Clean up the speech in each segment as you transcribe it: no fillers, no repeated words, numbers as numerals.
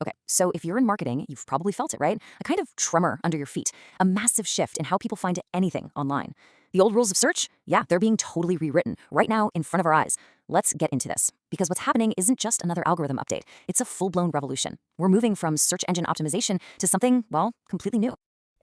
Okay, so if you're in marketing, you've probably felt it, right? A kind of tremor under your feet, a massive shift in how people find anything online. The old rules of search, yeah, they're being totally rewritten right now in front of our eyes. Let's get into this, because what's happening isn't just another algorithm update, it's a full-blown revolution. We're moving from search engine optimization to something, well, completely new.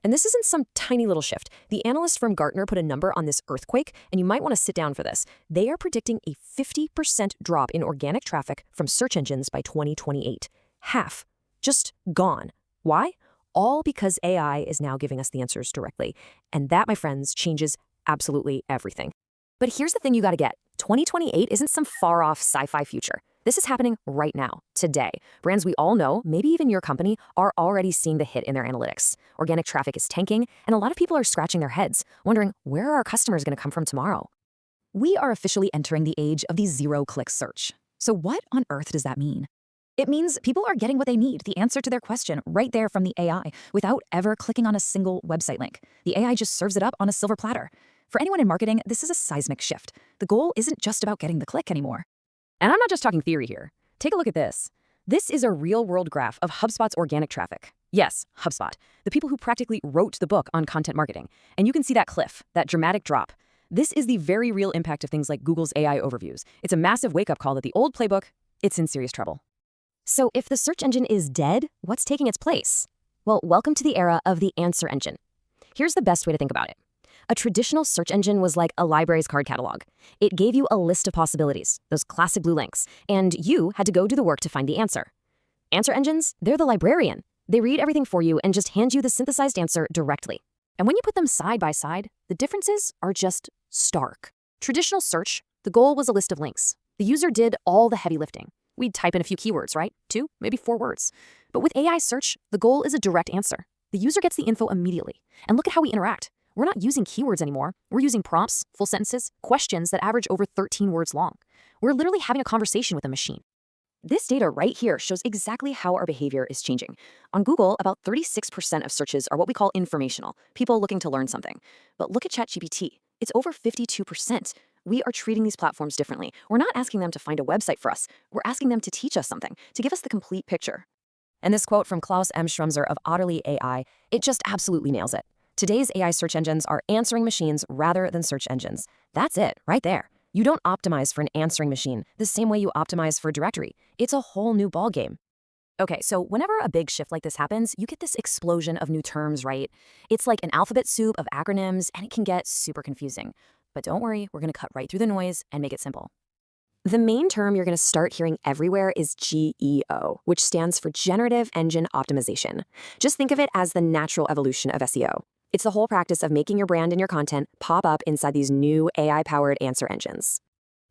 And this isn't some tiny little shift. The analyst from Gartner put a number on this earthquake, and you might want to sit down for this. They are predicting a 50% drop in organic traffic from search engines by 2028. Half. Just gone. Why? All because AI is now giving us the answers directly. And that, my friends, changes absolutely everything. But here's the thing you gotta get. 2028 isn't some far-off sci-fi future. This is happening right now, today. Brands we all know, maybe even your company, are already seeing the hit in their analytics. Organic traffic is tanking, and a lot of people are scratching their heads, wondering where are our customers gonna come from tomorrow? We are officially entering the age of the zero-click search. So what on earth does that mean? It means people are getting what they need, the answer to their question, right there from the AI, without ever clicking on a single website link. The AI just serves it up on a silver platter. For anyone in marketing, this is a seismic shift. The goal isn't just about getting the click anymore. And I'm not just talking theory here. Take a look at this. This is a real-world graph of HubSpot's organic traffic. Yes, HubSpot, the people who practically wrote the book on content marketing. And you can see that cliff, that dramatic drop. This is the very real impact of things like Google's AI overviews. It's a massive wake-up call that the old playbook, it's in serious trouble. So if the search engine is dead, what's taking its place? Well, welcome to the era of the answer engine. Here's the best way to think about it. A traditional search engine was like a library's card catalog. It gave you a list of possibilities, those classic blue links, and you had to go do the work to find the answer. Answer engines, they're the librarian. They read everything for you and just hand you the synthesized answer directly. And when you put them side by side, the differences are just stark. Traditional search, the goal was a list of links. The user did all the heavy lifting. We'd type in a few keywords, right? 2, maybe 4 words. But with AI search, the goal is a direct answer. The user gets the info immediately. And look at how we interact. We're not using keywords anymore. We're using prompts, full sentences, questions that average over 13 words long. We're literally having a conversation with a machine. This data right here shows exactly how our behavior is changing. On Google, about 36% of searches are what we call informational, people looking to learn something. But look at ChatGPT. It's over 52%. We are treating these platforms differently. We're not asking them to find a website for us. We're asking them to teach us something, to give us the complete picture. And this quote from Klaus M. Schrumser of Otterly AI, it just absolutely nails it. Today's AI search engines are answering machines rather than search engines. That's it, right there. You don't optimize for an answering machine the same way you optimize for a directory. It's a whole new ballgame. Okay, so whenever a big shift like this happens, you get this explosion of new terms, right? It's like an alphabet soup of acronyms, and it can get super confusing. But don't worry, we're gonna cut right through the noise and make it simple. The main term you're going to start hearing everywhere is GEO, which stands for Generative Engine Optimization. Just think of it as the natural evolution of SEO. It's the whole practice of making your brand and your content pop up inside these new AI-powered answer engines.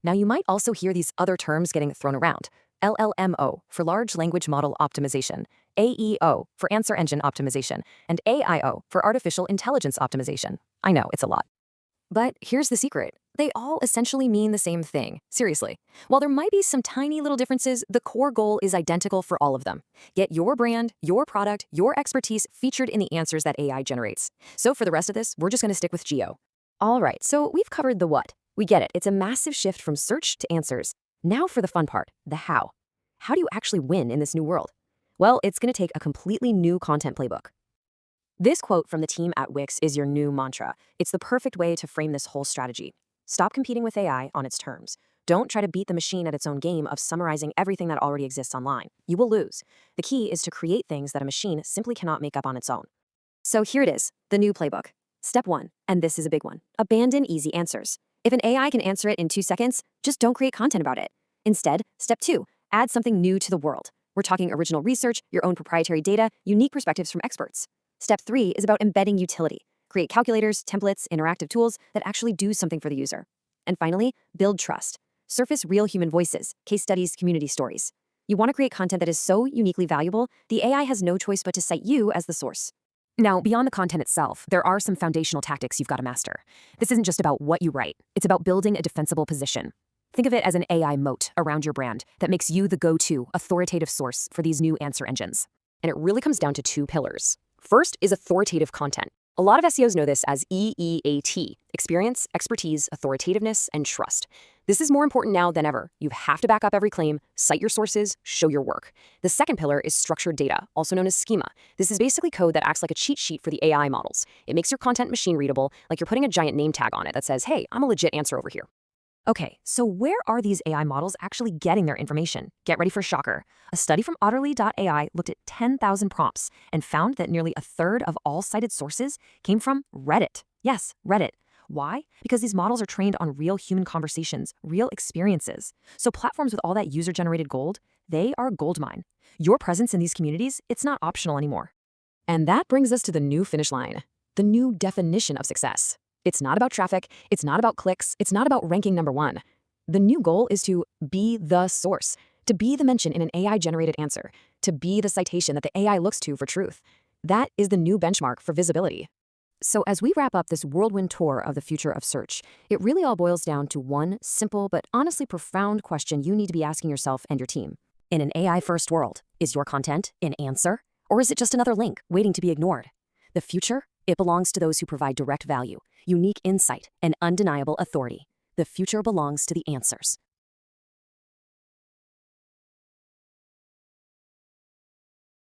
Now, you might also hear these other terms getting thrown around. LLMO for Large Language Model Optimization, AEO for Answer Engine Optimization, and AIO for Artificial Intelligence Optimization. I know, it's a lot. But here's the secret. They all essentially mean the same thing. Seriously. While there might be some tiny little differences, the core goal is identical for all of them. Get your brand, your product, your expertise featured in the answers that AI generates. So for the rest of this, we're just going to stick with GEO. All right, so we've covered the what. We get it. It's a massive shift from search to answers. Now for the fun part, the how. How do you actually win in this new world? Well, it's going to take a completely new content playbook. This quote from the team at Wix is your new mantra. It's the perfect way to frame this whole strategy. Stop competing with AI on its terms. Don't try to beat the machine at its own game of summarizing everything that already exists online. You will lose. The key is to create things that a machine simply cannot make up on its own. So here it is, the new playbook. Step 1, and this is a big one. Abandon easy answers. If an AI can answer it in 2 seconds, just don't create content about it. Instead, step 2, add something new to the world. We're talking original research, your own proprietary data, unique perspectives from experts. Step 3 is about embedding utility. Create calculators, templates, interactive tools that actually do something for the user. And finally, build trust. Surface real human voices, case studies, community stories. You want to create content that is so uniquely valuable, the AI has no choice but to cite you as the source. Now, beyond the content itself, there are some foundational tactics you've got to master. This isn't just about what you write. It's about building a defensible position. Think of it as an AI moat around your brand that makes you the go-to, authoritative source for these new answer engines. And it really comes down to 2 pillars. First is authoritative content. A lot of SEOs know this as EEAT, experience, expertise, authoritativeness, and trust. This is more important now than ever. You have to back up every claim, cite your sources, show your work. The second pillar is structured data, also known as schema. This is basically code that acts like a cheat sheet for the AI models. It makes your content machine readable, like you're putting a giant name tag on it that says, hey, I'm a legit answer over here. Okay, so where are these AI models actually getting their information? Get ready for a shocker. A study from Otterly.ai looked at 10,000 prompts and found that nearly a third of all cited sources came from Reddit. Yes, Reddit. Why? Because these models are trained on real human conversations, real experiences. So platforms with all that user-generated gold, they are goldmine. Your presence in these communities, it's not optional anymore. And that brings us to the new finish line, the new definition of success. It's not about traffic, it's not about clicks, it's not about ranking number one. The new goal is to be the source, to be the mention in an AI-generated answer, to be the citation that the AI looks to for truth. That is the new benchmark for visibility. So as we wrap up this whirlwind tour of the future of search, it really all boils down to one simple but honestly profound question you need to be asking yourself and your team. In an AI-first world, is your content an answer? Or is it just another link waiting to be ignored? The future, it belongs to those who provide direct value, unique insight, and undeniable authority. The future belongs to the answers.